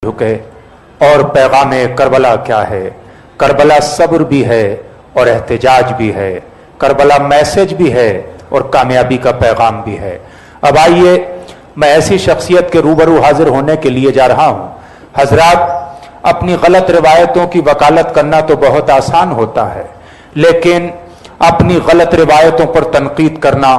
جھکے اور پیغام کربلا کیا ہے؟ کربلا صبر بھی ہے اور احتجاج بھی ہے، کربلا میسج بھی ہے اور کامیابی کا پیغام بھی ہے۔ اب آئیے، میں ایسی شخصیت کے روبرو حاضر ہونے کے لیے جا رہا ہوں۔ حضرات، اپنی غلط روایتوں کی وکالت کرنا تو بہت آسان ہوتا ہے، لیکن اپنی غلط روایتوں پر تنقید کرنا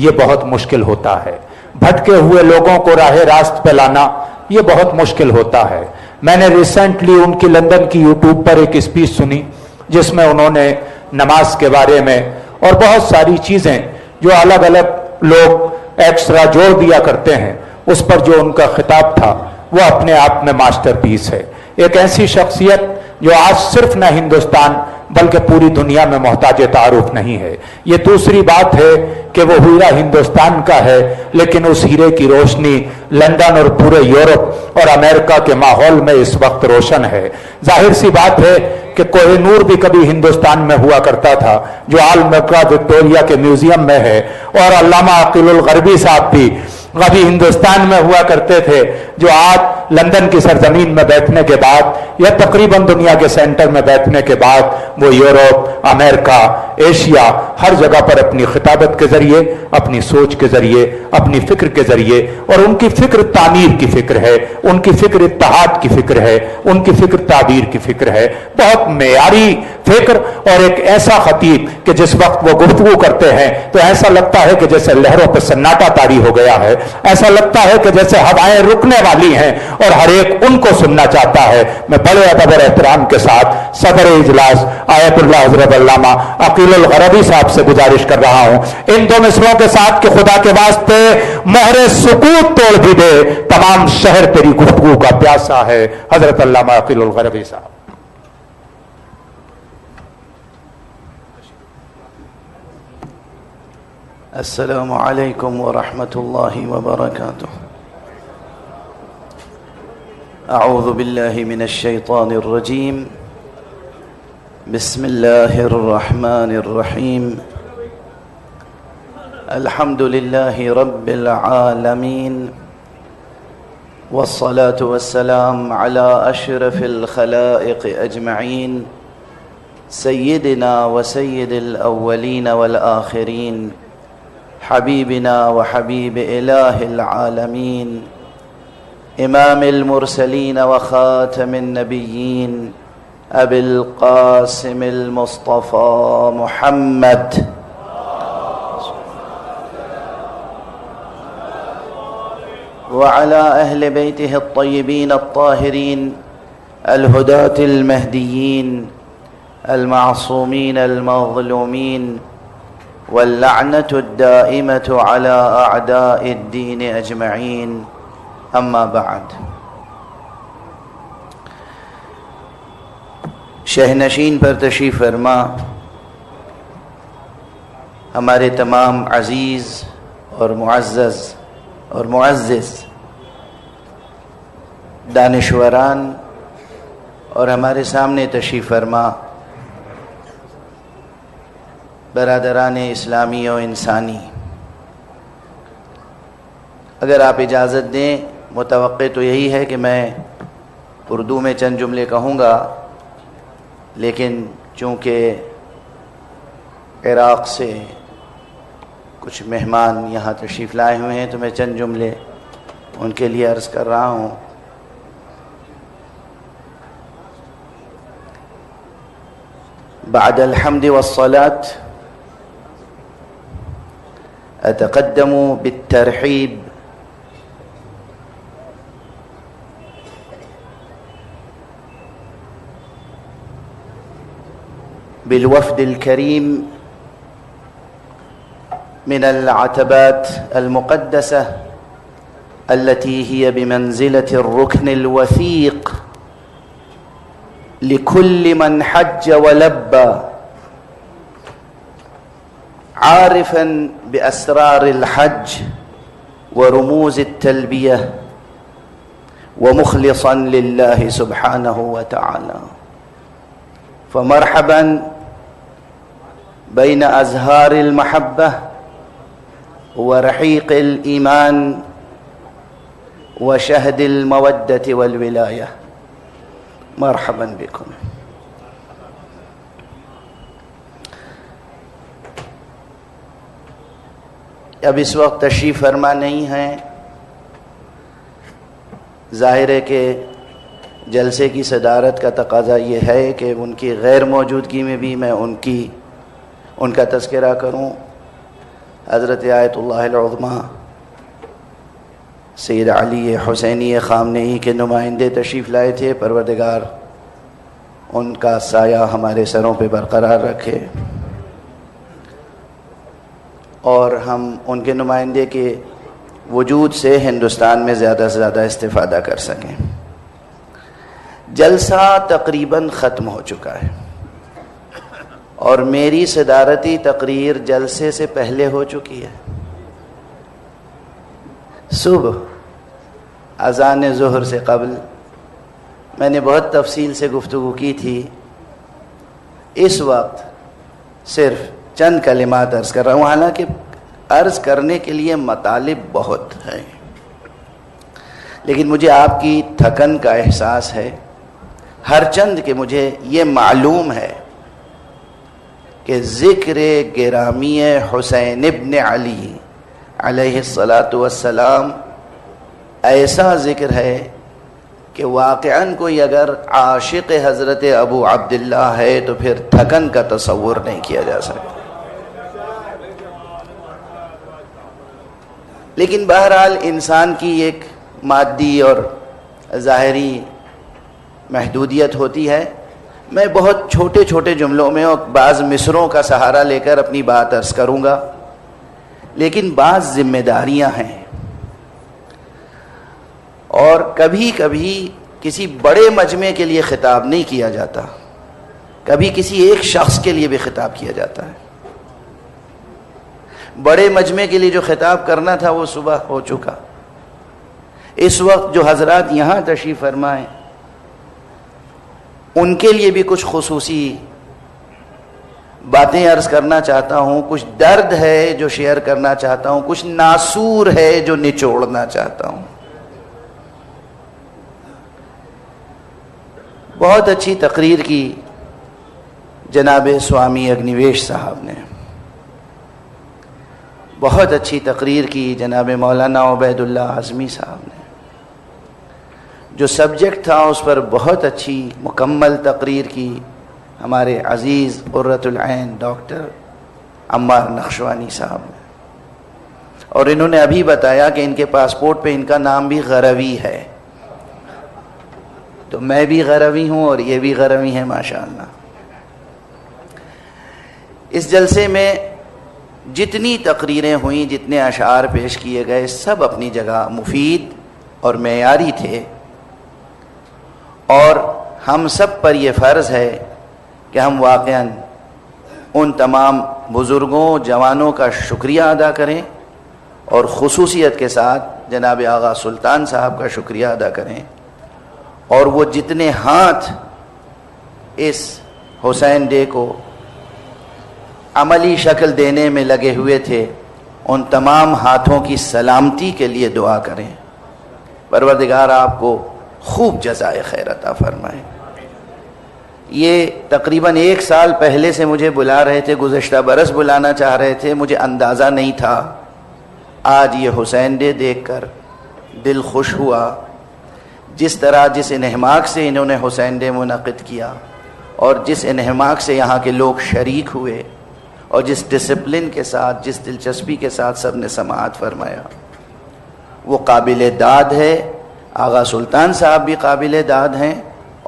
یہ بہت مشکل ہوتا ہے۔ بھٹکے ہوئے لوگوں کو راہ راست پہ لانا یہ بہت مشکل ہوتا ہے۔ میں نے ریسنٹلی ان کی لندن کی یوٹیوب پر ایک اسپیچ سنی جس میں انہوں نے نماز کے بارے میں اور بہت ساری چیزیں جو الگ الگ لوگ ایکسٹرا جوڑ دیا کرتے ہیں، اس پر جو ان کا خطاب تھا وہ اپنے آپ میں ماسٹر پیس ہے۔ ایک ایسی شخصیت جو آج صرف نہ ہندوستان بلکہ پوری دنیا میں محتاج تعارف نہیں ہے۔ یہ دوسری بات ہے کہ وہ ہیرا ہندوستان کا ہے، لیکن اس ہیرے کی روشنی لندن اور پورے یورپ اور امریکہ کے ماحول میں اس وقت روشن ہے۔ ظاہر سی بات ہے کہ کوہ نور بھی کبھی ہندوستان میں ہوا کرتا تھا، جو آل مکہ وکٹوریا کے میوزیم میں ہے، اور علامہ عقیل الغربی صاحب بھی کبھی ہندوستان میں ہوا کرتے تھے، جو آج لندن کی سرزمین میں بیٹھنے کے بعد یا تقریباً دنیا کے سینٹر میں بیٹھنے کے بعد وہ یورپ، امریکہ، ایشیا، ہر جگہ پر اپنی خطابت کے ذریعے، اپنی سوچ کے ذریعے، اپنی فکر کے ذریعے، اور ان کی فکر تعمیر کی فکر ہے، ان کی فکر اتحاد کی فکر ہے، ان کی فکر تعبیر کی فکر ہے، بہت معیاری فکر، اور ایک ایسا خطیب کہ جس وقت وہ گفتگو کرتے ہیں تو ایسا لگتا ہے کہ جیسے لہروں پہ سناٹا طاری ہو گیا ہے، ایسا لگتا ہے کہ جیسے ہوائیں رکنے والی ہیں اور ہر ایک ان کو سننا چاہتا ہے۔ میں بڑے ادب اور احترام کے ساتھ صدر اجلاس آیت اللہ حضرت علامہ عقیل الغربی صاحب سے گزارش کر رہا ہوں ان دو مصروں کے ساتھ کہ خدا کے واسطے مہر سکوت توڑ بھی دے، تمام شہر تیری گفتگو کا پیاسا ہے۔ حضرت علامہ عقیل الغربی صاحب۔ السلام علیکم ورحمۃ اللہ وبرکاتہ۔ اعوذ باللہ من الشیطان الرجیم، بسم اللہ الرحمن الرحیم، الحمد للہ رب العالمین، والصلاة والسلام علی اشرف الخلائق اجمعین، سیدنا وسید الاولین والآخرین، حبیبنا وحبیب الہ العالمین، امام المرسلین وخاتم النبیین، ابی القاسم المصطفى محمد وعلى اہل بیتہ الطیبین الطاہرین الہداة المہدیین المعصومین المظلومین، واللعنة الدائمة على أعداء الدين أجمعين، أما بعد۔ شہنشین پر تشریف فرما ہمارے تمام عزیز اور معزز اور معزز دانشوران اور ہمارے سامنے تشریف فرما برادران اسلامی و انسانی، اگر آپ اجازت دیں، متوقع تو یہی ہے کہ میں اردو میں چند جملے کہوں گا، لیکن چونکہ عراق سے کچھ مہمان یہاں تشریف لائے ہوئے ہیں تو میں چند جملے ان کے لیے عرض کر رہا ہوں۔ بعد الحمد والصلاة أتقدم بالترحيب بالوفد الكريم من العتبات المقدسة التي هي بمنزلة الركن الوثيق لكل من حج ولبى، عارفا بأسرار الحج ورموز التلبية ومخلصا لله سبحانه وتعالى، فمرحبا بين أزهار المحبة ورحيق الإيمان وشهد المودة والولاية مرحبا بكم. اب اس وقت تشریف فرما نہیں ہیں. ظاہر ہے کہ جلسے کی صدارت کا تقاضا یہ ہے کہ ان کی غیر موجودگی میں بھی میں ان کا تذکرہ کروں. حضرت آیت اللہ العظمیٰ سید علی حسینی خامنئی کے نمائندے تشریف لائے تھے. پروردگار ان کا سایہ ہمارے سروں پہ برقرار رکھے اور ہم ان کے نمائندے کے وجود سے ہندوستان میں زیادہ سے زیادہ استفادہ کر سکیں. جلسہ تقریباً ختم ہو چکا ہے اور میری صدارتی تقریر جلسے سے پہلے ہو چکی ہے. صبح اذان ظہر سے قبل میں نے بہت تفصیل سے گفتگو کی تھی. اس وقت صرف چند کلمات عرض کر رہا ہوں، حالانکہ عرض کرنے کے لیے مطالب بہت ہیں، لیکن مجھے آپ کی تھکن کا احساس ہے. ہر چند کہ مجھے یہ معلوم ہے کہ ذکر گرامی حسین ابن علی علیہ الصلاۃ والسلام ایسا ذکر ہے کہ واقعاً کوئی اگر عاشق حضرت ابو عبداللہ ہے تو پھر تھکن کا تصور نہیں کیا جا سکتا. لیکن بہرحال انسان کی ایک مادی اور ظاہری محدودیت ہوتی ہے. میں بہت چھوٹے چھوٹے جملوں میں اور بعض مصروں کا سہارا لے کر اپنی بات عرض کروں گا، لیکن بعض ذمہ داریاں ہیں اور کبھی کبھی کسی بڑے مجمع کے لیے خطاب نہیں کیا جاتا، کبھی کسی ایک شخص کے لیے بھی خطاب کیا جاتا ہے. بڑے مجمع کے لیے جو خطاب کرنا تھا وہ صبح ہو چکا. اس وقت جو حضرات یہاں تشریف فرمائیں ان کے لیے بھی کچھ خصوصی باتیں عرض کرنا چاہتا ہوں. کچھ درد ہے جو شیئر کرنا چاہتا ہوں، کچھ ناسور ہے جو نچوڑنا چاہتا ہوں. بہت اچھی تقریر کی جناب سوامی اگنیویش صاحب نے، بہت اچھی تقریر کی جناب مولانا عبید اللہ اعظمی صاحب نے. جو سبجیکٹ تھا اس پر بہت اچھی مکمل تقریر کی ہمارے عزیز قرۃ العین ڈاکٹر عمار نقشوانی صاحب نے. اور انہوں نے ابھی بتایا کہ ان کے پاسپورٹ پہ ان کا نام بھی غروی ہے، تو میں بھی غروی ہوں اور یہ بھی غروی ہیں ماشاءاللہ. اس جلسے میں جتنی تقریریں ہوئیں، جتنے اشعار پیش کیے گئے، سب اپنی جگہ مفید اور معیاری تھے. اور ہم سب پر یہ فرض ہے کہ ہم واقعاً ان تمام بزرگوں جوانوں کا شکریہ ادا کریں اور خصوصیت کے ساتھ جناب آغا سلطان صاحب کا شکریہ ادا کریں. اور وہ جتنے ہاتھ اس حسین ڈے کو عملی شکل دینے میں لگے ہوئے تھے، ان تمام ہاتھوں کی سلامتی کے لیے دعا کریں. پروردگار آپ کو خوب جزائے خیر عطا فرمائے. یہ تقریباً 1 سال پہلے سے مجھے بلا رہے تھے، گزشتہ برس بلانا چاہ رہے تھے، مجھے اندازہ نہیں تھا. آج یہ حسین ڈے دیکھ کر دل خوش ہوا. جس طرح جس انہماک سے انہوں نے حسین ڈے منعقد کیا اور جس انہماک سے یہاں کے لوگ شریک ہوئے اور جس ڈسپلن کے ساتھ، جس دلچسپی کے ساتھ سب نے سماعت فرمایا، وہ قابل داد ہے. آغا سلطان صاحب بھی قابل داد ہیں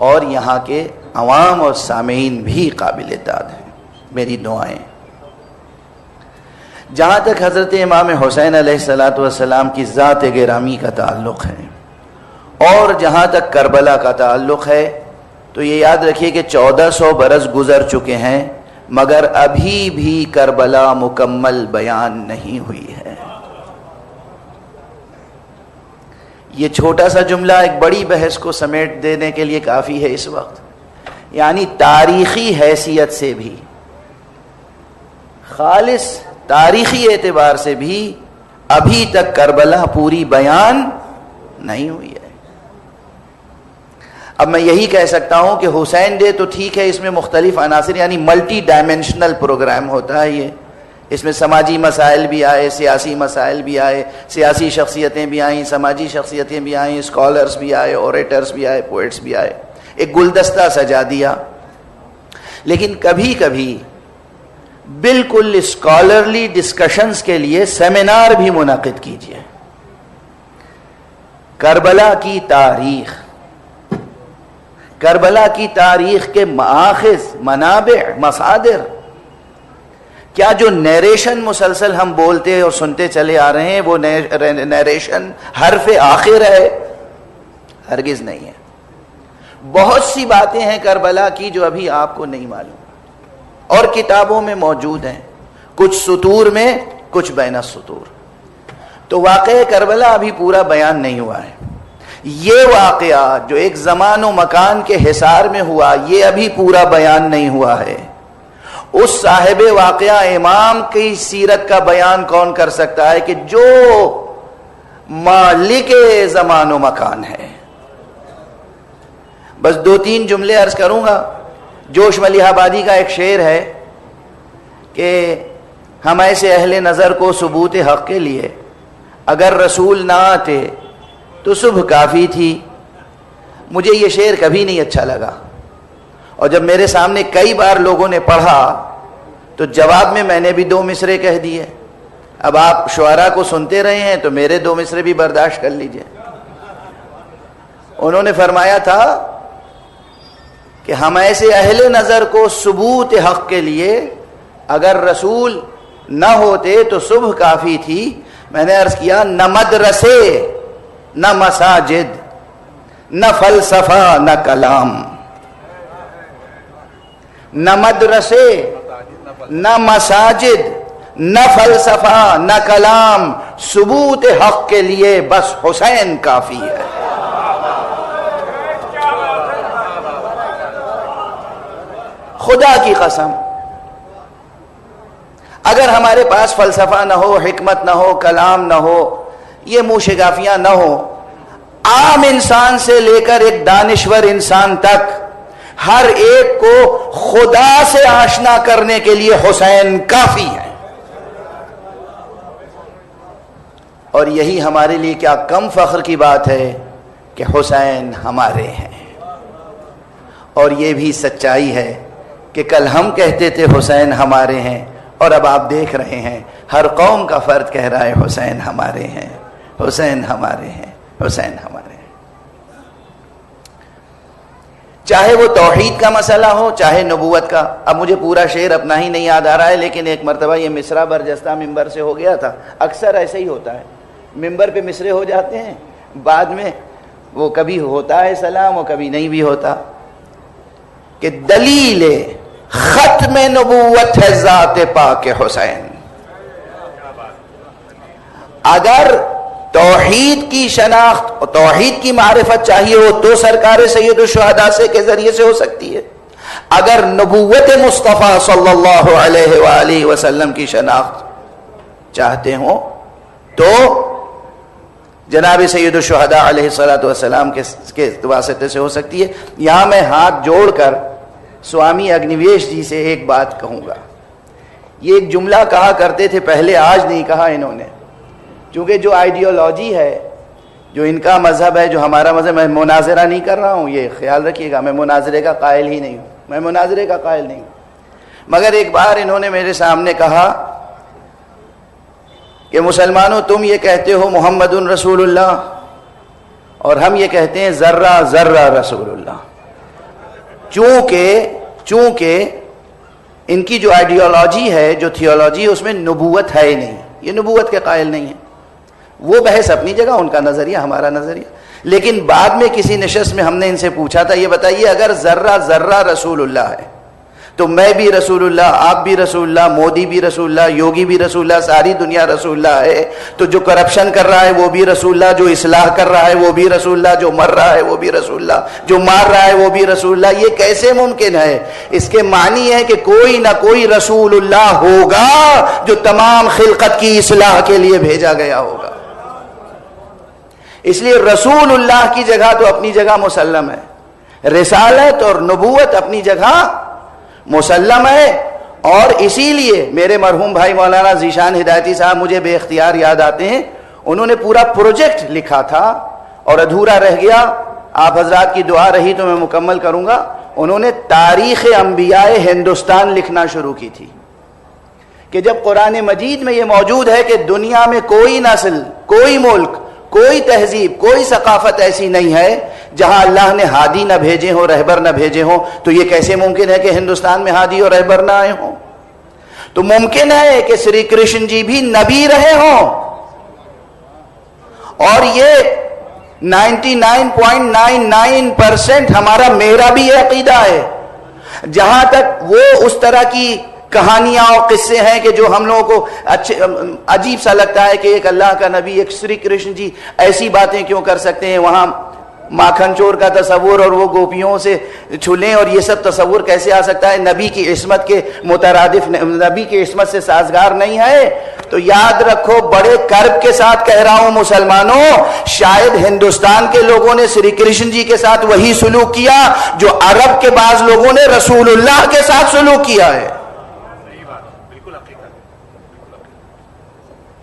اور یہاں کے عوام اور سامعین بھی قابل داد ہیں. میری دعائیں. جہاں تک حضرت امام حسین علیہ الصلاۃ والسلام کی ذات گرامی کا تعلق ہے اور جہاں تک کربلا کا تعلق ہے، تو یہ یاد رکھیے کہ 1400 برس گزر چکے ہیں مگر ابھی بھی کربلا مکمل بیان نہیں ہوئی ہے. یہ چھوٹا سا جملہ ایک بڑی بحث کو سمیٹ دینے کے لیے کافی ہے اس وقت. یعنی تاریخی حیثیت سے بھی، خالص تاریخی اعتبار سے بھی ابھی تک کربلا پوری بیان نہیں ہوئی ہے۔ اب میں یہی کہہ سکتا ہوں کہ حسین ڈے تو ٹھیک ہے، اس میں مختلف عناصر یعنی ملٹی ڈائمینشنل پروگرام ہوتا ہے، یہ اس میں سماجی مسائل بھی آئے، سیاسی مسائل بھی آئے، سیاسی شخصیتیں بھی آئیں، سماجی شخصیتیں بھی آئیں، اسکالرز بھی آئے، اوریٹرز بھی آئے، پوئٹس بھی آئے، ایک گلدستہ سجا دیا۔ لیکن کبھی کبھی بالکل اسکالرلی ڈسکشنز کے لیے سیمینار بھی منعقد کیجیے۔ کربلا کی تاریخ، کربلا کی تاریخ کے مآخذ، منابع، مصادر، کیا جو نیریشن مسلسل ہم بولتے اور سنتے چلے آ رہے ہیں وہ نیریشن حرف آخر ہے؟ ہرگز نہیں ہے۔ بہت سی باتیں ہیں کربلا کی جو ابھی آپ کو نہیں معلوم اور کتابوں میں موجود ہیں، کچھ سطور میں، کچھ بین السطور۔ تو واقعہ کربلا ابھی پورا بیان نہیں ہوا ہے۔ یہ واقعہ جو ایک زمان و مکان کے حصار میں ہوا، یہ ابھی پورا بیان نہیں ہوا ہے۔ اس صاحب واقعہ امام کی سیرت کا بیان کون کر سکتا ہے کہ جو مالک زمان و مکان ہے؟ بس 2-3 جملے عرض کروں گا۔ جوش ملیح آبادی کا ایک شعر ہے کہ ہم ایسے اہل نظر کو ثبوت حق کے لیے اگر رسول نہ آتے تو صبح کافی تھی۔ مجھے یہ شعر کبھی نہیں اچھا لگا، اور جب میرے سامنے کئی بار لوگوں نے پڑھا تو جواب میں نے بھی 2 مصرے کہہ دیے۔ اب آپ شعراء کو سنتے رہے ہیں تو میرے 2 مصرے بھی برداشت کر لیجئے۔ انہوں نے فرمایا تھا کہ ہم ایسے اہل نظر کو ثبوت حق کے لیے اگر رسول نہ ہوتے تو صبح کافی تھی۔ میں نے عرض کیا نہ مدرسے، نہ مساجد، نہ فلسفہ، نہ کلام، نہ مدرسے، نہ مساجد، نہ فلسفہ، نہ کلام، ثبوت حق کے لیے بس حسین کافی ہے۔ خدا کی قسم اگر ہمارے پاس فلسفہ نہ ہو، حکمت نہ ہو، کلام نہ ہو، یہ منہ شگافیاں نہ ہو، عام انسان سے لے کر ایک دانشور انسان تک ہر ایک کو خدا سے آشنا کرنے کے لیے حسین کافی ہے۔ اور یہی ہمارے لیے کیا کم فخر کی بات ہے کہ حسین ہمارے ہیں۔ اور یہ بھی سچائی ہے کہ کل ہم کہتے تھے حسین ہمارے ہیں، اور اب آپ دیکھ رہے ہیں ہر قوم کا فرد کہہ رہا ہے حسین ہمارے ہیں، حسین ہمارے ہیں، حسین ہمارے ہیں۔ چاہے وہ توحید کا مسئلہ ہو، چاہے نبوت کا۔ اب مجھے پورا شعر اپنا ہی نہیں یاد آ رہا ہے، لیکن ایک مرتبہ یہ مصرع برجستہ ممبر سے ہو گیا تھا۔ اکثر ایسے ہی ہوتا ہے، ممبر پہ مصرے ہو جاتے ہیں، بعد میں وہ کبھی ہوتا ہے سلام اور کبھی نہیں بھی ہوتا، کہ دلیل ختم نبوت ہے ذات پاک حسین۔ اگر توحید کی شناخت اور توحید کی معرفت چاہیے ہو تو سرکار سید الشہداء سے کے ذریعے سے ہو سکتی ہے۔ اگر نبوت مصطفیٰ صلی اللہ علیہ وآلہ وسلم کی شناخت چاہتے ہوں تو جناب سید الشہداء علیہ السلام کے واسطے سے ہو سکتی ہے۔ یہاں میں ہاتھ جوڑ کر سوامی اگنیویش جی سے ایک بات کہوں گا۔ یہ ایک جملہ کہا کرتے تھے پہلے، آج نہیں کہا انہوں نے، چونکہ جو آئیڈیالوجی ہے، جو ان کا مذہب ہے، جو ہمارا مذہب، میں مناظرہ نہیں کر رہا ہوں، یہ خیال رکھیے گا، میں مناظرے کا قائل ہی نہیں ہوں، میں مناظرے کا قائل نہیں ہوں۔ مگر ایک بار انہوں نے میرے سامنے کہا کہ مسلمانوں تم یہ کہتے ہو محمد رسول اللہ، اور ہم یہ کہتے ہیں ذرہ ذرہ رسول اللہ۔ چونکہ ان کی جو آئیڈیالوجی ہے، جو تھیولوجی ہے، اس میں نبوت ہے ہی نہیں، یہ نبوت کے قائل نہیں ہے۔ وہ بحث اپنی جگہ، ان کا نظریہ، ہمارا نظریہ۔ لیکن بعد میں کسی نشست میں ہم نے ان سے پوچھا تھا، یہ بتائیے اگر ذرہ ذرہ رسول اللہ ہے تو میں بھی رسول اللہ، آپ بھی رسول اللہ، مودی بھی رسول اللہ، یوگی بھی رسول اللہ، ساری دنیا رسول اللہ ہے، تو جو کرپشن کر رہا ہے وہ بھی رسول اللہ، جو اصلاح کر رہا ہے وہ بھی رسول اللہ، جو مر رہا ہے وہ بھی رسول اللہ، جو مار رہا ہے وہ بھی رسول اللہ۔ یہ کیسے ممکن ہے؟ اس کے معنی ہے کہ کوئی نہ کوئی رسول اللہ ہوگا جو تمام خلقت کی اصلاح کے لیے بھیجا گیا ہوگا۔ اس لیے رسول اللہ کی جگہ تو اپنی جگہ مسلم ہے، رسالت اور نبوت اپنی جگہ مسلم ہے. اور اسی لیے میرے مرحوم بھائی مولانا ذیشان ہدایتی صاحب مجھے بے اختیار یاد آتے ہیں، انہوں نے پورا پروجیکٹ لکھا تھا اور ادھورا رہ گیا، آپ حضرات کی دعا رہی تو میں مکمل کروں گا. انہوں نے تاریخ انبیاء ہندوستان لکھنا شروع کی تھی کہ جب قرآن مجید میں یہ موجود ہے کہ دنیا میں کوئی نسل، کوئی ملک، کوئی تہذیب، کوئی ثقافت ایسی نہیں ہے جہاں اللہ نے ہادی نہ بھیجے ہوں، رہبر نہ بھیجے ہوں، تو یہ کیسے ممکن ہے کہ ہندوستان میں ہادی اور رہبر نہ آئے ہوں؟ تو ممکن ہے کہ شری کرشن جی بھی نبی رہے ہوں، اور یہ 99.99% ہمارا میرا بھی یہ عقیدہ ہے. جہاں تک وہ اس طرح کی کہانیاں اور قصے ہیں کہ جو ہم لوگوں کو عجیب سا لگتا ہے کہ ایک اللہ کا نبی، ایک شری کرشن جی ایسی باتیں کیوں کر سکتے ہیں، وہاں ماکھن چور کا تصور اور وہ گوپیوں سے چھلیں اور یہ سب تصور کیسے آ سکتا ہے؟ نبی کی عصمت کے مترادف، نبی کی عصمت سے سازگار نہیں ہے. تو یاد رکھو، بڑے کرب کے ساتھ کہہ رہا ہوں مسلمانوں، شاید ہندوستان کے لوگوں نے شری کرشن جی کے ساتھ وہی سلوک کیا جو عرب کے بعض لوگوں نے رسول اللہ کے ساتھ سلوک کیا ہے.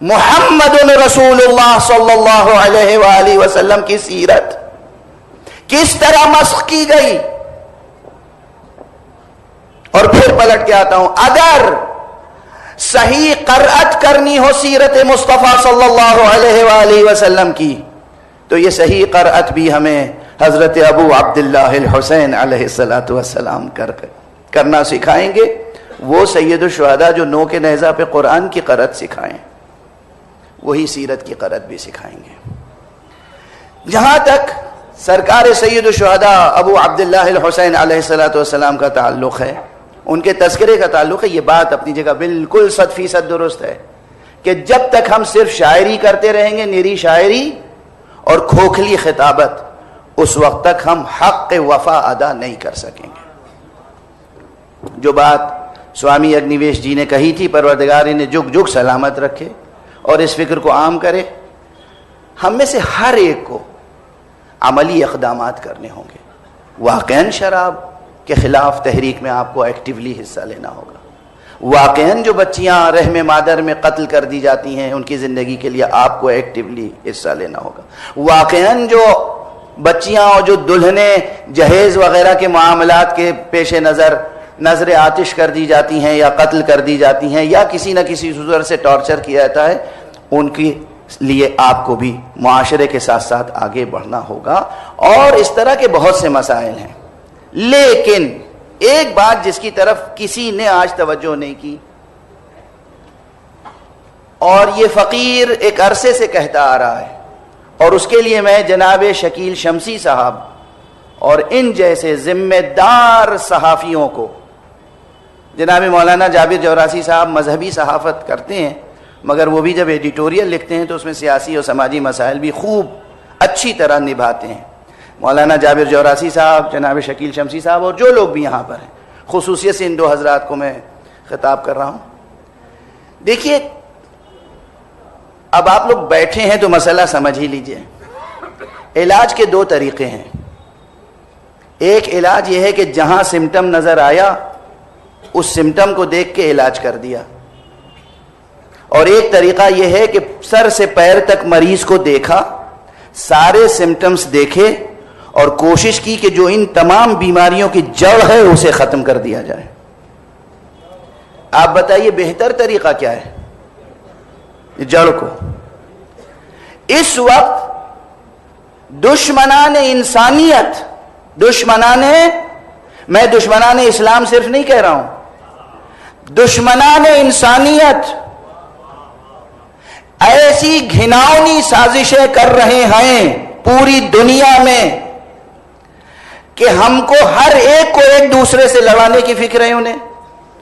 محمد رسول اللہ صلی اللہ علیہ وآلہ وسلم کی سیرت کس طرح مسخ کی گئی. اور پھر پلٹ کے آتا ہوں، اگر صحیح قرأت کرنی ہو سیرت مصطفیٰ صلی اللہ علیہ وآلہ وسلم کی تو یہ صحیح قرأت بھی ہمیں حضرت ابو عبداللہ الحسین علیہ السلام کرنا سکھائیں گے. وہ سید الشہداء جو نو کے نیزہ پہ قرآن کی قرأت سکھائیں، وہی سیرت کی قرأت بھی سکھائیں گے. جہاں تک سرکار سید الشہداء ابو عبداللہ الحسین علیہ السلام کا تعلق ہے، ان کے تذکرے کا تعلق ہے، یہ بات اپنی جگہ بالکل 100% درست ہے کہ جب تک ہم صرف شاعری کرتے رہیں گے، نیری شاعری اور کھوکھلی خطابت، اس وقت تک ہم حق وفا ادا نہیں کر سکیں گے. جو بات سوامی اگنیویش جی نے کہی تھی، پروردگار انہیں جگ جگ سلامت رکھے اور اس فکر کو عام کرے، ہم میں سے ہر ایک کو عملی اقدامات کرنے ہوں گے. واقعاً شراب کے خلاف تحریک میں آپ کو ایکٹیولی حصہ لینا ہوگا. واقعاً جو بچیاں رحم مادر میں قتل کر دی جاتی ہیں، ان کی زندگی کے لیے آپ کو ایکٹیولی حصہ لینا ہوگا. واقعاً جو بچیاں اور جو دلہنیں جہیز وغیرہ کے معاملات کے پیش نظر آتش کر دی جاتی ہیں یا قتل کر دی جاتی ہیں یا کسی نہ کسی صورت سے ٹارچر کیا جاتا ہے، ان کی لیے آپ کو بھی معاشرے کے ساتھ ساتھ آگے بڑھنا ہوگا. اور اس طرح کے بہت سے مسائل ہیں. لیکن ایک بات جس کی طرف کسی نے آج توجہ نہیں کی، اور یہ فقیر ایک عرصے سے کہتا آ رہا ہے، اور اس کے لیے میں جناب شکیل شمسی صاحب اور ان جیسے ذمہ دار صحافیوں کو، جناب مولانا جابر جوراسی صاحب مذہبی صحافت کرتے ہیں مگر وہ بھی جب ایڈیٹوریل لکھتے ہیں تو اس میں سیاسی اور سماجی مسائل بھی خوب اچھی طرح نبھاتے ہیں. مولانا جابر جوراسی صاحب، جناب شکیل شمسی صاحب اور جو لوگ بھی یہاں پر ہیں، خصوصیت سے ان دو حضرات کو میں خطاب کر رہا ہوں. دیکھیے، اب آپ لوگ بیٹھے ہیں تو مسئلہ سمجھ ہی لیجئے. علاج کے دو طریقے ہیں. ایک علاج یہ ہے کہ جہاں سمٹم نظر آیا اس سمٹم کو دیکھ کے علاج کر دیا، اور ایک طریقہ یہ ہے کہ سر سے پیر تک مریض کو دیکھا، سارے سمٹمز دیکھے اور کوشش کی کہ جو ان تمام بیماریوں کی جڑ ہے اسے ختم کر دیا جائے. آپ بتائیے بہتر طریقہ کیا ہے؟ جڑ کو. اس وقت دشمنان انسانیت، میں دشمنان اسلام صرف نہیں کہہ رہا ہوں، دشمنان انسانیت ایسی گھناؤنی سازشیں کر رہے ہیں پوری دنیا میں کہ ہم کو ہر ایک کو ایک دوسرے سے لڑانے کی فکر ہے. انہیں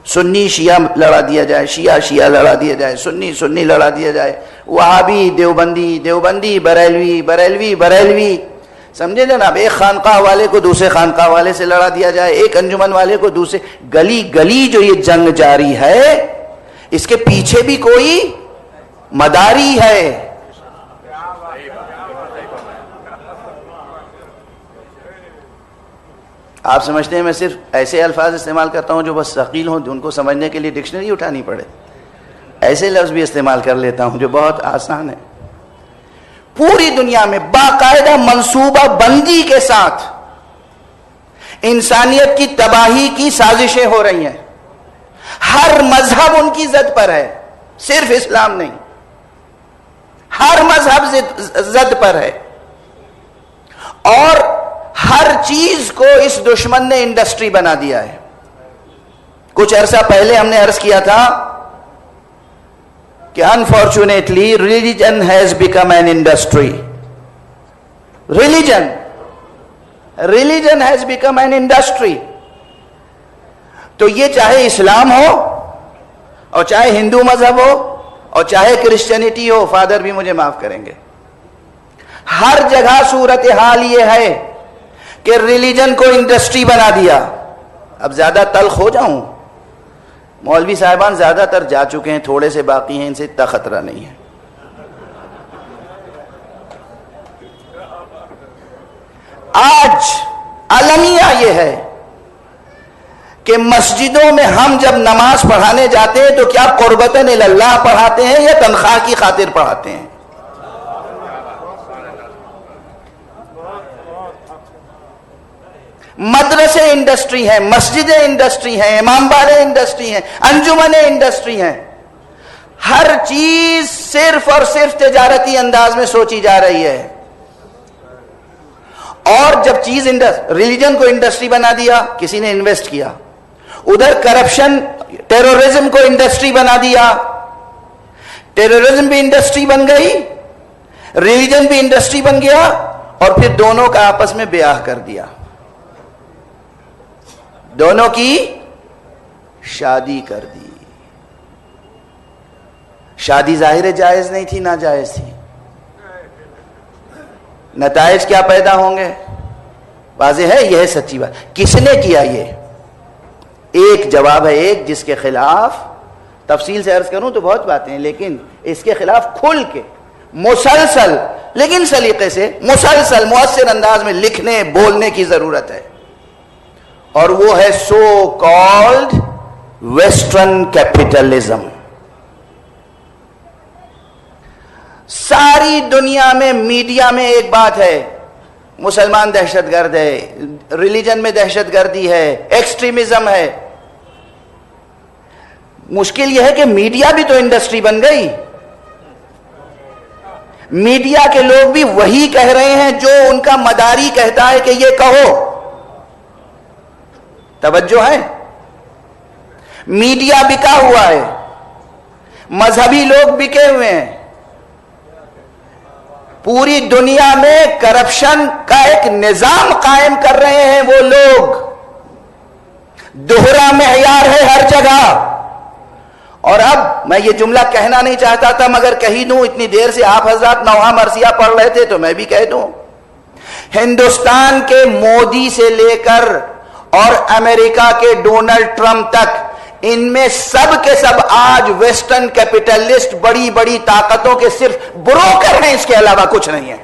سنی شیعہ لڑا دیا جائے، شیعہ لڑا دیا جائے، سنی لڑا دیا جائے، وہابی دیوبندی، بریلوی، سمجھے جناب. ایک خانقاہ والے کو دوسرے خانقاہ والے سے لڑا دیا جائے، ایک انجمن والے کو دوسرے. گلی جو یہ جنگ جاری ہے اس کے پیچھے بھی کوئی مداری ہے. آپ سمجھتے ہیں میں صرف ایسے الفاظ استعمال کرتا ہوں جو بس ثقیل ہوں، ان کو سمجھنے کے لیے ڈکشنری اٹھانی پڑے؟ ایسے لفظ بھی استعمال کر لیتا ہوں جو بہت آسان ہے۔ پوری دنیا میں باقاعدہ منصوبہ بندی کے ساتھ انسانیت کی تباہی کی سازشیں ہو رہی ہیں۔ ہر مذہب ان کی زد پر ہے، صرف اسلام نہیں، ہر مذہب زد پر ہے، اور ہر چیز کو اس دشمن نے انڈسٹری بنا دیا ہے۔ کچھ عرصہ پہلے ہم نے عرض کیا تھا کہ unfortunately religion has become an industry. Religion has become an industry. تو یہ چاہے اسلام ہو اور چاہے ہندو مذہب ہو اور چاہے کرسچینٹی ہو، فادر بھی مجھے معاف کریں گے، ہر جگہ صورتحال یہ ہے کہ ریلیجن کو انڈسٹری بنا دیا۔ اب زیادہ تلخ ہو جاؤں، مولوی صاحبان زیادہ تر جا چکے ہیں، تھوڑے سے باقی ہیں، ان سے اتنا خطرہ نہیں ہے۔ آج المیہ یہ ہے کہ مسجدوں میں ہم جب نماز پڑھانے جاتے ہیں تو کیا قربتاً اللہ پڑھاتے ہیں یا تنخواہ کی خاطر پڑھاتے ہیں؟ مدرسے انڈسٹری ہیں، مسجدیں انڈسٹری ہیں، امام بارے انڈسٹری ہیں، انجمنیں انڈسٹری ہیں، ہر چیز صرف اور صرف تجارتی انداز میں سوچی جا رہی ہے۔ اور جب چیز ریلیجن کو انڈسٹری بنا دیا، کسی نے انویسٹ کیا، ادھر کرپشن ٹیرورزم کو انڈسٹری بنا دیا، ٹیرورزم بھی انڈسٹری بن گئی، ریلیجن بھی انڈسٹری بن گیا، اور پھر دونوں کا آپس میں بیاہ کر دیا، دونوں کی شادی کر دی۔ شادی ظاہر جائز نہیں تھی، ناجائز تھی۔ نتائج کیا پیدا ہوں گے؟ واضح ہے، یہ ہے سچی بات۔ کس نے کیا؟ یہ ایک جواب ہے، ایک جس کے خلاف تفصیل سے عرض کروں تو بہت باتیں ہیں، لیکن اس کے خلاف کھل کے مسلسل لیکن سلیقے سے مسلسل مؤثر انداز میں لکھنے بولنے کی ضرورت ہے، اور وہ ہے سو کالڈ ویسٹرن کیپٹلزم۔ ساری دنیا میں میڈیا میں ایک بات ہے، مسلمان دہشت گرد ہے، ریلیجن میں دہشت گردی ہے، ایکسٹریمزم ہے۔ مشکل یہ ہے کہ میڈیا بھی تو انڈسٹری بن گئی، میڈیا کے لوگ بھی وہی کہہ رہے ہیں جو ان کا مداری کہتا ہے کہ یہ کہو۔ توجہ ہے، میڈیا بکا ہوا ہے، مذہبی لوگ بکے ہوئے ہیں، پوری دنیا میں کرپشن کا ایک نظام قائم کر رہے ہیں وہ لوگ، دوہرا معیار ہے ہر جگہ۔ اور اب میں یہ جملہ کہنا نہیں چاہتا تھا مگر کہی دوں، اتنی دیر سے آپ حضرات نوحہ مرثیہ پڑھ رہے تھے تو میں بھی کہہ دوں، ہندوستان کے مودی سے لے کر اور امریکہ کے ڈونلڈ ٹرمپ تک، ان میں سب کے سب آج ویسٹرن کیپٹلسٹ بڑی بڑی طاقتوں کے صرف بروکر ہیں، اس کے علاوہ کچھ نہیں ہے۔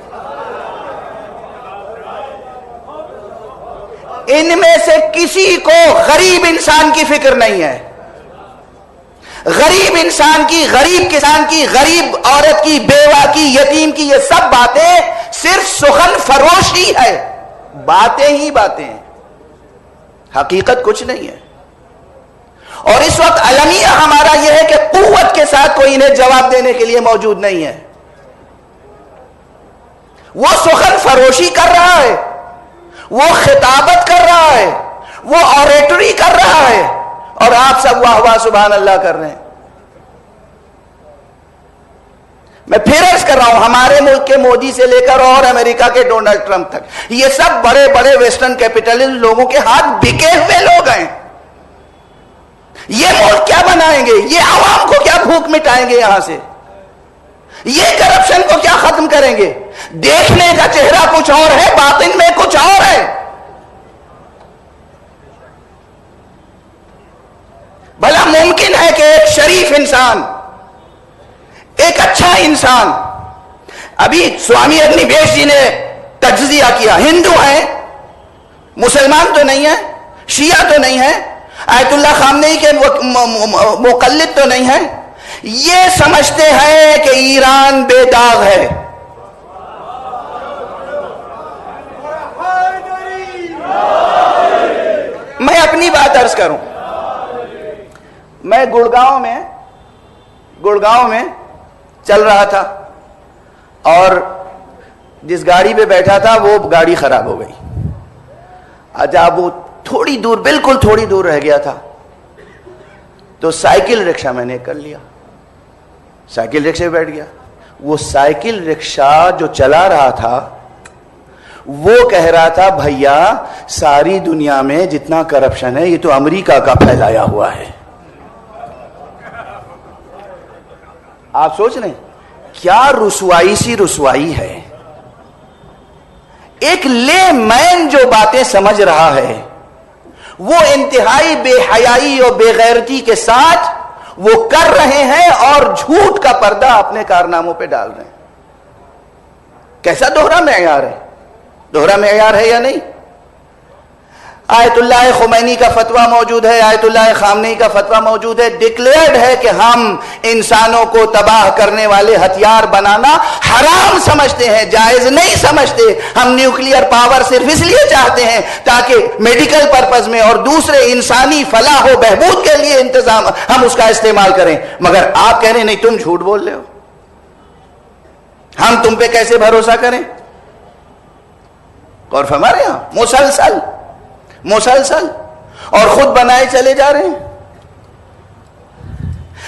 ان میں سے کسی کو غریب انسان کی فکر نہیں ہے، غریب انسان کی، غریب کسان کی، غریب عورت کی، بیوہ کی، یتیم کی، یہ سب باتیں صرف سخن فروشی ہے، باتیں ہی باتیں ہیں، حقیقت کچھ نہیں ہے۔ اور اس وقت المیہ ہمارا یہ ہے کہ قوت کے ساتھ کوئی انہیں جواب دینے کے لیے موجود نہیں ہے۔ وہ سخن فروشی کر رہا ہے، وہ خطابت کر رہا ہے، وہ اوریٹری کر رہا ہے، اور آپ سب واہ واہ سبحان اللہ کر رہے ہیں۔ میں پھر عرض کر رہا ہوں، ہمارے ملک کے مودی سے لے کر اور امریکہ کے ڈونلڈ ٹرمپ تک، یہ سب بڑے بڑے ویسٹرن کیپٹلسٹ لوگوں کے ہاتھ بکے ہوئے لوگ ہیں۔ یہ ملک کیا بنائیں گے؟ یہ عوام کو کیا بھوک مٹائیں گے یہاں سے؟ یہ کرپشن کو کیا ختم کریں گے؟ دیکھنے کا چہرہ کچھ اور ہے، باطن میں کچھ اور ہے۔ بھلا ممکن ہے کہ ایک شریف انسان، ایک اچھا انسان، ابھی سوامی اگنی ویش جی نے تجزیہ کیا، ہندو ہیں، مسلمان تو نہیں ہے, شیعہ تو نہیں ہے, آیت اللہ خامنئی کے مقلد تو نہیں ہے, یہ سمجھتے ہیں کہ ایران بے داغ ہے. میں اپنی بات عرض کروں, میں گڑگاؤں میں چل رہا تھا اور جس گاڑی پہ بیٹھا تھا وہ گاڑی خراب ہو گئی. اچھا وہ تھوڑی دور, بالکل تھوڑی دور رہ گیا تھا, تو سائیکل رکشہ میں نے کر لیا, سائیکل رکشے پہ بیٹھ گیا. وہ سائیکل رکشہ جو چلا رہا تھا وہ کہہ رہا تھا بھیا ساری دنیا میں جتنا کرپشن ہے یہ تو امریکہ کا پھیلایا ہوا ہے. آپ سوچ رہے ہیں کیا رسوائی سی رسوائی ہے. ایک لے مین جو باتیں سمجھ رہا ہے وہ انتہائی بے حیائی اور بے غیرتی کے ساتھ وہ کر رہے ہیں اور جھوٹ کا پردہ اپنے کارناموں پہ ڈال رہے ہیں. کیسا دوہرا معیار ہے, دوہرا معیار ہے یا نہیں؟ آیت اللہ خمینی کا فتویٰ موجود ہے, آیت اللہ خامنئی کا فتویٰ موجود ہے, ڈکلیئرڈ ہے کہ ہم انسانوں کو تباہ کرنے والے ہتھیار بنانا حرام سمجھتے ہیں, جائز نہیں سمجھتے. ہم نیوکلیئر پاور صرف اس لیے چاہتے ہیں تاکہ میڈیکل پرپز میں اور دوسرے انسانی فلاح و بہبود کے لیے انتظام ہم اس کا استعمال کریں. مگر آپ کہہ رہے ہیں نہیں تم جھوٹ بول رہے ہو, ہم تم پہ کیسے بھروسہ کریں؟ اور ہمارے یہاں مسلسل اور خود بنائے چلے جا رہے ہیں.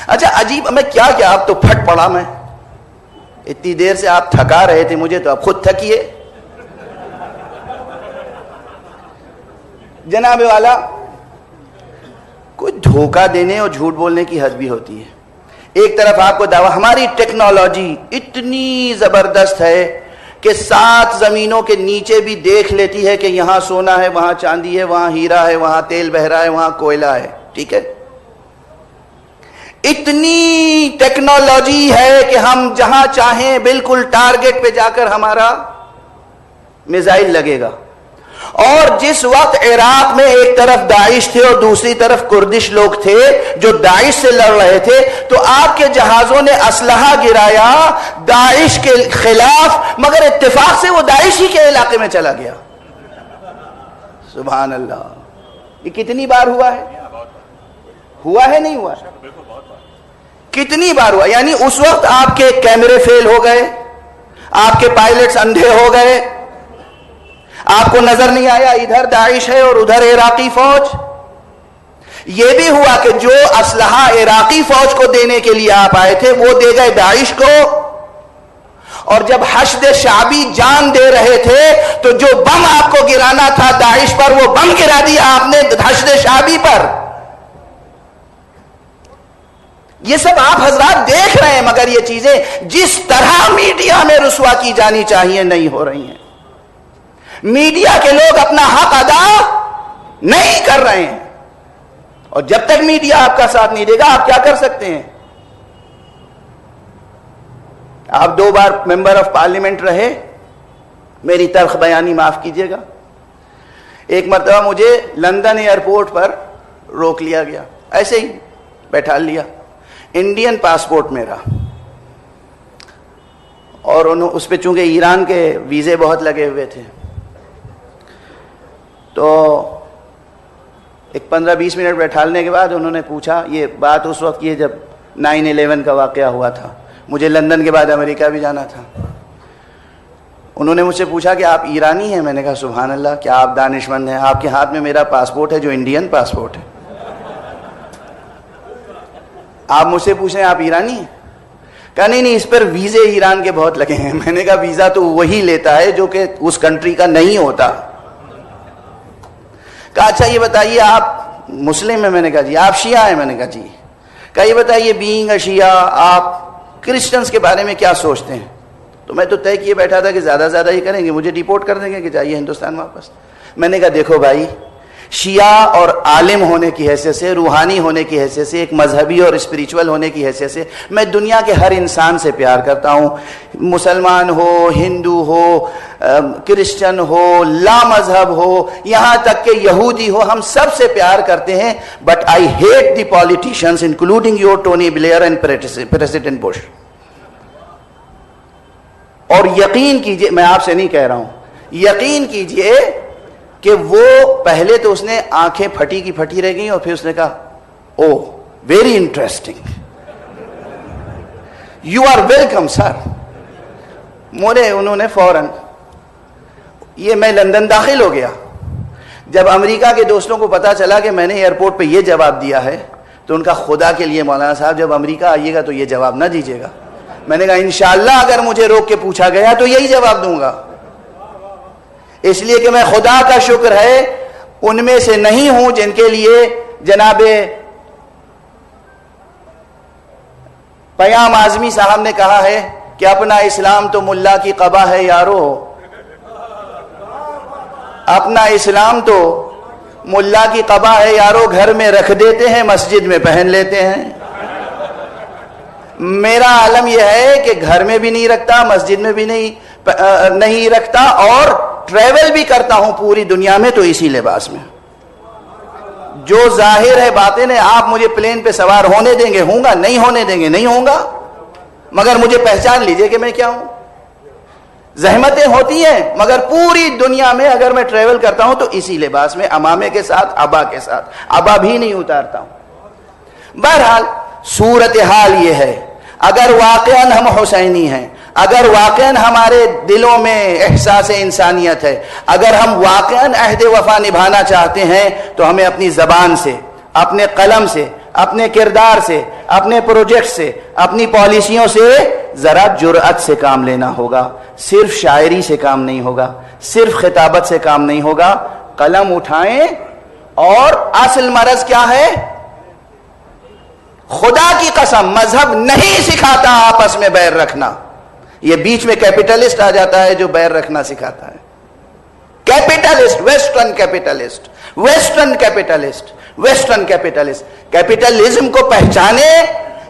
اچھا عجیب, میں کیا آپ تو پھٹ پڑا, میں اتنی دیر سے آپ تھکا رہے تھے مجھے, تو آپ خود تھکیے. جناب والا, کوئی دھوکہ دینے اور جھوٹ بولنے کی حد بھی ہوتی ہے. ایک طرف آپ کو دعویٰ, ہماری ٹیکنالوجی اتنی زبردست ہے کہ 7 زمینوں کے نیچے بھی دیکھ لیتی ہے کہ یہاں سونا ہے, وہاں چاندی ہے, وہاں ہیرا ہے, وہاں تیل بہ رہا ہے, وہاں کوئلہ ہے. ٹھیک ہے, اتنی ٹیکنالوجی ہے کہ ہم جہاں چاہیں بالکل ٹارگٹ پہ جا کر ہمارا میزائل لگے گا. اور جس وقت عراق میں ایک طرف داعش تھے اور دوسری طرف کردش لوگ تھے جو داعش سے لڑ رہے تھے, تو آپ کے جہازوں نے اسلحہ گرایا داعش کے خلاف, مگر اتفاق سے وہ داعش ہی کے علاقے میں چلا گیا. سبحان اللہ. یہ کتنی بار ہوا ہے نہیں ہوا؟ کتنی بار ہوا. یعنی اس وقت آپ کے کیمرے فیل ہو گئے, آپ کے پائلٹس اندھے ہو گئے, آپ کو نظر نہیں آیا ادھر داعش ہے اور ادھر عراقی فوج. یہ بھی ہوا کہ جو اسلحہ عراقی فوج کو دینے کے لیے آپ آئے تھے وہ دے گئے داعش کو, اور جب حشد شعبی جان دے رہے تھے تو جو بم آپ کو گرانا تھا داعش پر وہ بم گرا دیا آپ نے حشد شعبی پر. یہ سب آپ حضرات دیکھ رہے ہیں, مگر یہ چیزیں جس طرح میڈیا میں رسوا کی جانی چاہیے نہیں ہو رہی ہیں. میڈیا کے لوگ اپنا حق ادا نہیں کر رہے ہیں, اور جب تک میڈیا آپ کا ساتھ نہیں دے گا آپ کیا کر سکتے ہیں؟ آپ 2 بار ممبر آف پارلیمنٹ رہے, میری تلخ بیانی معاف کیجیے گا. ایک مرتبہ مجھے لندن ایئرپورٹ پر روک لیا گیا, ایسے ہی بیٹھا لیا, انڈین پاسپورٹ میرا, اور اس پہ چونکہ ایران کے ویزے بہت لگے ہوئے تھے, تو ایک 15-20 منٹ بیٹھالنے کے بعد انہوں نے پوچھا, یہ بات اس وقت یہ جب 9/11 کا واقعہ ہوا تھا, مجھے لندن کے بعد امریکہ بھی جانا تھا. انہوں نے مجھ سے پوچھا کہ آپ ایرانی ہیں؟ میں نے کہا سبحان اللہ, کیا آپ دانش مند ہیں, آپ کے ہاتھ میں میرا پاسپورٹ ہے جو انڈین پاسپورٹ ہے. آپ مجھ سے پوچھیں آپ ایرانی ہیں؟ کہا نہیں اس پر ویزے ایران کے بہت لگے ہیں. میں نے کہا ویزا تو وہی لیتا ہے جو کہ اس کنٹری کا نہیں ہوتا. کہا اچھا یہ بتائیے آپ مسلم ہیں؟ میں نے کہا جی. آپ شیعہ ہیں؟ میں نے کہا جی. کہا یہ بتائیے بینگ اے شیعہ آپ کرسچنس کے بارے میں کیا سوچتے ہیں؟ تو میں تو طے کیے بیٹھا تھا کہ زیادہ یہ کریں گے, مجھے ڈیپورٹ کر دیں گے کہ جائیے ہندوستان واپس. میں نے کہا دیکھو بھائی, شیعہ اور عالم ہونے کی حیثیت سے، روحانی ہونے کی حیثیت سے، ایک مذہبی اور اسپریچول ہونے کی حیثیت سے میں دنیا کے ہر انسان سے پیار کرتا ہوں، مسلمان ہو، ہندو ہو، کرسچن ہو، لا مذہب ہو، یہاں تک کہ یہودی ہو، ہم سب سے پیار کرتے ہیں. But I hate the politicians including your Tony Blair and president Bush. اور یقین کیجئے، میں آپ سے نہیں کہہ رہا ہوں، یقین کیجئے کہ وہ پہلے تو اس نے آنکھیں پھٹی کی پھٹی رہ گئیں اور پھر اس نے کہا oh very interesting, you are welcome sir. انہوں نے فوراً، یہ میں لندن داخل ہو گیا، جب امریکہ کے دوستوں کو پتا چلا کہ میں نے ایئرپورٹ پہ یہ جواب دیا ہے تو ان کا خدا کے لیے مولانا صاحب جب امریکہ آئیے گا تو یہ جواب نہ دیجیے گا. میں نے کہا انشاءاللہ اگر مجھے روک کے پوچھا گیا تو یہی جواب دوں گا، اس لیے کہ میں خدا کا شکر ہے ان میں سے نہیں ہوں جن کے لیے جناب پیام اعظمی صاحب نے کہا ہے کہ اپنا اسلام تو ملا کی قبا ہے یارو، اپنا اسلام تو ملا کی قبا ہے یارو، گھر میں رکھ دیتے ہیں مسجد میں پہن لیتے ہیں. میرا عالم یہ ہے کہ گھر میں بھی نہیں رکھتا، مسجد میں بھی نہیں رکھتا، اور ٹریول بھی کرتا ہوں پوری دنیا میں تو اسی لباس میں. جو ظاہر ہے باطن ہے، آپ مجھے پلین پہ سوار ہونے دیں گے ہوں گا، نہیں ہونے دیں گے نہیں ہوں گا، مگر مجھے پہچان لیجئے کہ میں کیا ہوں. زحمتیں ہوتی ہیں مگر پوری دنیا میں اگر میں ٹریول کرتا ہوں تو اسی لباس میں، امامے کے ساتھ، ابا کے ساتھ، ابا بھی نہیں اتارتا ہوں. بہرحال صورتحال یہ ہے، اگر واقعاً ہم حسینی ہیں، اگر واقعاً ہمارے دلوں میں احساس انسانیت ہے، اگر ہم واقعاً عہد وفا نبھانا چاہتے ہیں تو ہمیں اپنی زبان سے، اپنے قلم سے، اپنے کردار سے، اپنے پروجیکٹ سے، اپنی پالیسیوں سے ذرا جرأت سے کام لینا ہوگا. صرف شاعری سے کام نہیں ہوگا، صرف خطابت سے کام نہیں ہوگا. قلم اٹھائیں، اور اصل مرض کیا ہے؟ خدا کی قسم مذہب نہیں سکھاتا آپس میں بیر رکھنا، یہ بیچ میں کیپٹلسٹ آ جاتا ہے جو بیر رکھنا سکھاتا ہے. Capitalist, western capitalist, western capitalist, western capitalist. Capitalism کو پہچانے،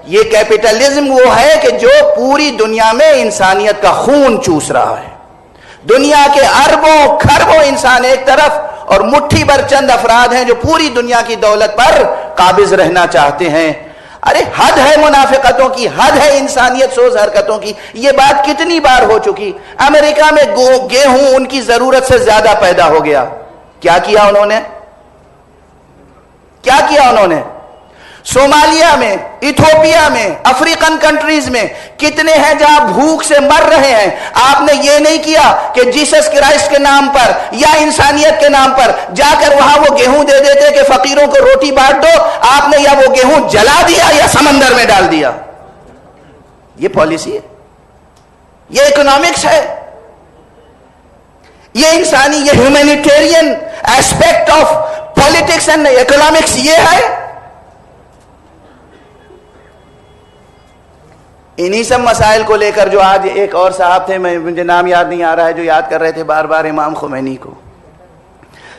یہ کیپٹلزم وہ ہے کہ جو پوری دنیا میں انسانیت کا خون چوس رہا ہے. دنیا کے اربوں کھربوں انسان ایک طرف، اور مٹھی بھر چند افراد ہیں جو پوری دنیا کی دولت پر قابض رہنا چاہتے ہیں. ارے حد ہے منافقتوں کی، حد ہے انسانیت سوز حرکتوں کی. یہ بات کتنی بار ہو چکی. امریکہ میں گیہوں ان کی ضرورت سے زیادہ پیدا ہو گیا. کیا کیا انہوں نے؟ کیا کیا انہوں نے؟ صومالیہ میں، ایتھوپیا میں، افریقن کنٹریز میں کتنے ہیں جہاں بھوک سے مر رہے ہیں. آپ نے یہ نہیں کیا کہ جیسس کرائسٹ کے نام پر یا انسانیت کے نام پر جا کر وہاں وہ گیہوں دے دیتے کہ فقیروں کو روٹی بانٹ دو. آپ نے یا وہ گیہوں جلا دیا یا سمندر میں ڈال دیا. یہ پالیسی ہے، یہ اکنامکس ہے، یہ انسانی، یہ humanitarian aspect of politics and economics یہ ہے. انہی سب مسائل کو لے کر جو آج ایک اور صاحب تھے، مجھے نام یاد نہیں آ رہا ہے، جو یاد کر رہے تھے بار بار امام خمینی کو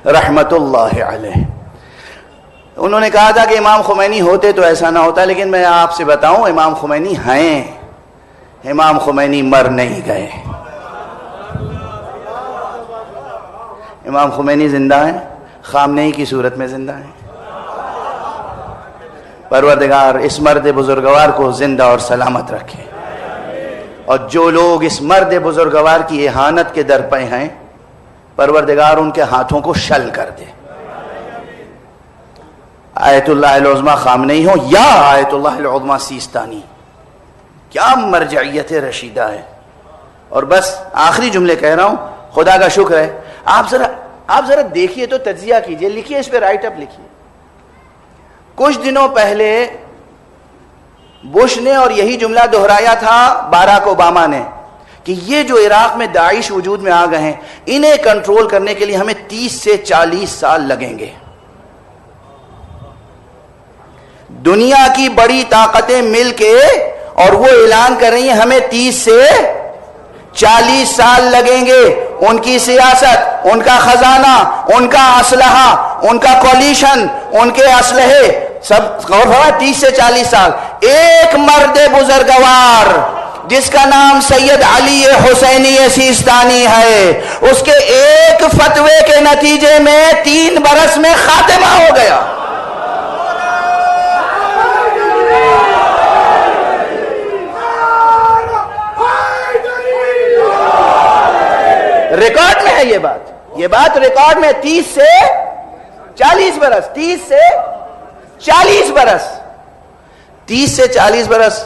رحمت اللہ علیہ. انہوں نے کہا تھا کہ امام خمینی ہوتے تو ایسا نہ ہوتا، لیکن میں آپ سے بتاؤں امام خمینی ہیں، امام خمینی مر نہیں گئے. امام خمینی زندہ ہیں، خامنہی کی صورت میں زندہ ہیں. پروردگار اس مرد بزرگوار کو زندہ اور سلامت رکھے، اور جو لوگ اس مرد بزرگوار کی اہانت کے در پہ ہیں پروردگار ان کے ہاتھوں کو شل کر دے. آیت اللہ العظمیٰ خامنہی ہو یا آیت اللہ العظمیٰ سیستانی، کیا مرجعیت رشیدہ ہے. اور بس آخری جملے کہہ رہا ہوں، خدا کا شکر ہے. آپ ذرا دیکھیے تو تجزیہ کیجئے، لکھیے اس پہ رائٹ اپ لکھیے. کچھ دنوں پہلے بش نے اور یہی جملہ دہرایا تھا باراک اوباما نے کہ یہ جو عراق میں داعش وجود میں آ گئے ہیں، انہیں کنٹرول کرنے کے لیے ہمیں 30 سے 40 سال لگیں گے. دنیا کی بڑی طاقتیں مل کے اور وہ اعلان کر رہی ہیں ہمیں 30 سے 40 سال لگیں گے ان کی سیاست، ان کا خزانہ، ان کا اسلحہ، ان کا کولیشن، ان کے اسلحے سب 30 سے 40 سال. ایک مرد بزرگوار جس کا نام سید علی حسینی سیستانی ہے، اس کے ایک فتوے کے نتیجے میں 3 برس میں خاتمہ ہو گیا. ریکارڈ میں ہے یہ بات ریکارڈ میں. 30 سے 40 برس 30 سے 40 برس 30 سے 40 برس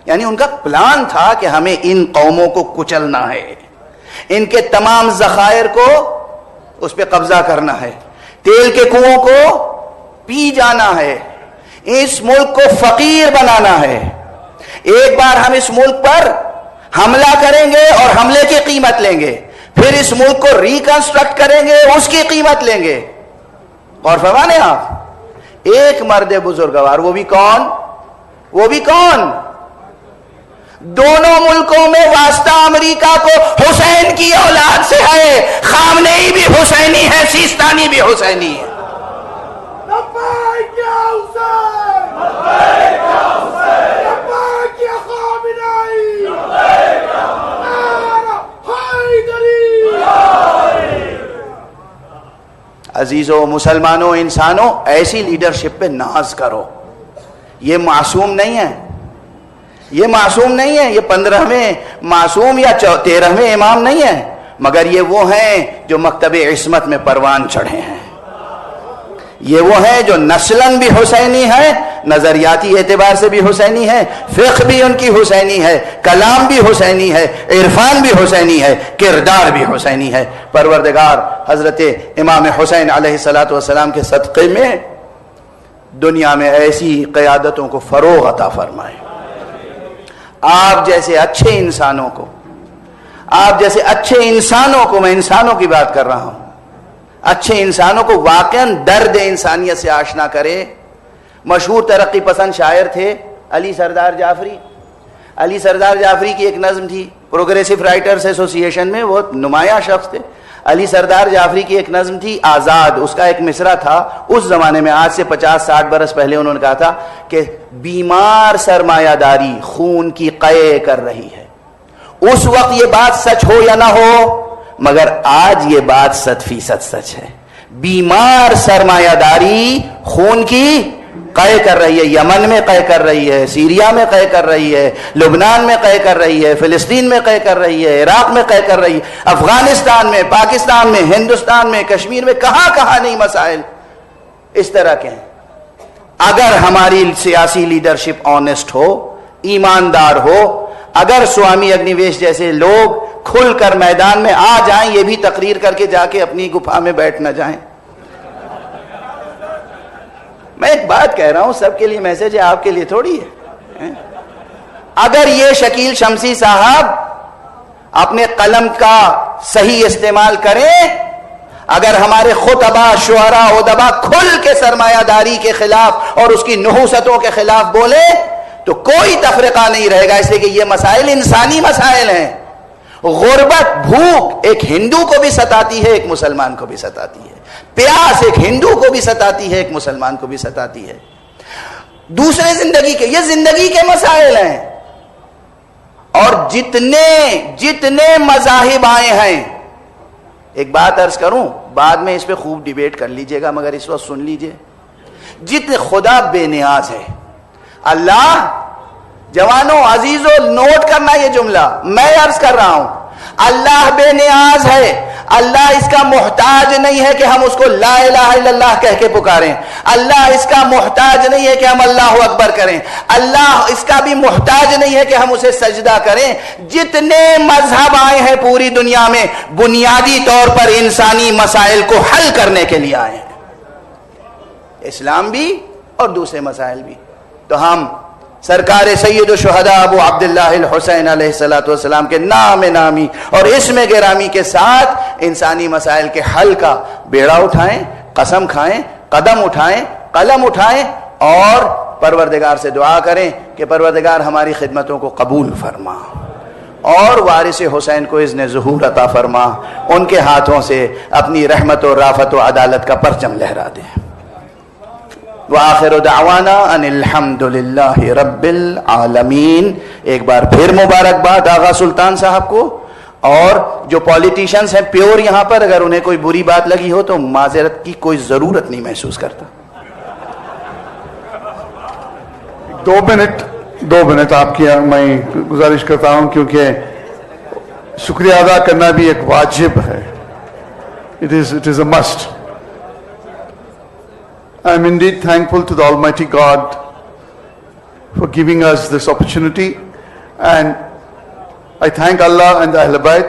یعنی ان کا پلان تھا کہ ہمیں ان قوموں کو کچلنا ہے، ان کے تمام ذخائر کو اس پہ قبضہ کرنا ہے، تیل کے کنووں کو پی جانا ہے، اس ملک کو فقیر بنانا ہے. ایک بار ہم اس ملک پر حملہ کریں گے اور حملے کی قیمت لیں گے، پھر اس ملک کو ریکنسٹرکٹ کریں گے، اس کی قیمت لیں گے. اور فرمانے آپ ایک مرد بزرگوار، وہ بھی کون؟ دونوں ملکوں میں واسطہ امریکہ کو حسین کی اولاد سے ہے. خامنئی بھی حسینی ہے، سیستانی بھی حسینی ہے. عزیزو مسلمانوں، انسانوں، ایسی لیڈرشپ پہ ناز کرو. یہ معصوم نہیں ہے، یہ 15ویں معصوم یا 13ویں امام نہیں ہے، مگر یہ وہ ہیں جو مکتب عصمت میں پروان چڑھے ہیں. یہ وہ ہیں جو نسلاً بھی حسینی ہے، نظریاتی اعتبار سے بھی حسینی ہے، فقہ بھی ان کی حسینی ہے، کلام بھی حسینی ہے، عرفان بھی حسینی ہے، کردار بھی حسینی ہے. پروردگار حضرت امام حسین علیہ الصلوۃ والسلام کے صدقے میں دنیا میں ایسی قیادتوں کو فروغ عطا فرمائے. آپ جیسے اچھے انسانوں کو میں انسانوں کی بات کر رہا ہوں، اچھے انسانوں کو واقعاً درد انسانیت سے آشنا کرے. مشہور ترقی پسند شاعر تھے علی سردار جعفری کی ایک نظم تھی، پروگریسو رائٹرز ایسوسی ایشن میں وہ نمایاں شخص تھے. علی سردار جعفری کی ایک نظم تھی آزاد. اس کا ایک مصرع تھا، اس زمانے میں آج سے 50-60 برس پہلے انہوں نے کہا تھا کہ بیمار سرمایہ داری خون کی قے کر رہی ہے. اس وقت یہ بات سچ ہو یا نہ ہو، مگر آج یہ بات 100% سچ ہے. بیمار سرمایہ داری خون کی قے کر رہی ہے. یمن میں قے کر رہی ہے، سیریا میں قے کر رہی ہے، لبنان میں قے کر رہی ہے، فلسطین میں قے کر رہی ہے، عراق میں قے کر رہی ہے، افغانستان میں، پاکستان میں، ہندوستان میں، کشمیر میں، کہاں نہیں مسائل اس طرح کے ہیں. اگر ہماری سیاسی لیڈرشپ آنےسٹ ہو، ایماندار ہو، اگر سوامی اگنیویش جیسے لوگ کھل کر میدان میں آ جائیں، یہ بھی تقریر کر کے جا کے اپنی گپھا میں بیٹھ نہ جائیں. میں ایک بات کہہ رہا ہوں، سب کے لیے میسج ہے، آپ کے لیے تھوڑی ہے. اگر یہ شکیل شمسی صاحب اپنے قلم کا صحیح استعمال کریں، اگر ہمارے خطباء، شعراء، ادباء کھل کے سرمایہ داری کے خلاف اور اس کی نحوستوں کے خلاف بولے تو کوئی تفرقہ نہیں رہے گا. اس لیے کہ یہ مسائل انسانی مسائل ہیں. غربت، بھوک ایک ہندو کو بھی ستاتی ہے، ایک مسلمان کو بھی ستاتی ہے. پیاس ایک ہندو کو بھی ستاتی ہے، ایک مسلمان کو بھی ستاتی ہے. دوسرے یہ زندگی کے مسائل ہیں. اور جتنے مذاہب آئے ہیں، ایک بات عرض کروں، بعد میں اس پہ خوب ڈیبیٹ کر لیجئے گا، مگر اس وقت سن لیجئے. جتنے خدا بے نیاز ہے، اللہ، جوانوں عزیزوں نوٹ کرنا یہ جملہ میں عرض کر رہا ہوں، اللہ بے نیاز ہے. اللہ اس کا محتاج نہیں ہے کہ ہم اس کو لا الہ الا اللہ کہہ کے پکاریں. اللہ اس کا محتاج نہیں ہے کہ ہم اللہ اکبر کریں. اللہ اس کا بھی محتاج نہیں ہے کہ ہم اسے سجدہ کریں. جتنے مذہب آئے ہیں پوری دنیا میں، بنیادی طور پر انسانی مسائل کو حل کرنے کے لیے آئے ہیں، اسلام بھی اور دوسرے مسائل بھی. تو ہم سرکار سید الشہداء ابو عبداللہ الحسین علیہ السلام کے نام نامی اور اسم گرامی کے ساتھ انسانی مسائل کے حل کا بیڑا اٹھائیں، قسم کھائیں، قدم اٹھائیں، قلم اٹھائیں اور پروردگار سے دعا کریں کہ پروردگار ہماری خدمتوں کو قبول فرما اور وارث حسین کو اذن ظہور عطا فرما، ان کے ہاتھوں سے اپنی رحمت و رافت و عدالت کا پرچم لہرا دے۔ وآخر دعوانا ان الحمد للہ رب العالمین۔ ایک بار پھر مبارکباد آغا سلطان صاحب کو، اور جو پولیٹیشنز ہیں پیور یہاں پر، اگر انہیں کوئی بری بات لگی ہو تو معذرت کی کوئی ضرورت نہیں محسوس کرتا۔ 2 منٹ آپ کی میں گزارش کرتا ہوں، کیونکہ شکریہ ادا کرنا بھی ایک واجب ہے. It is a must. I am indeed thankful to the Almighty God for giving us this opportunity, and I thank Allah and the Ahl Bayt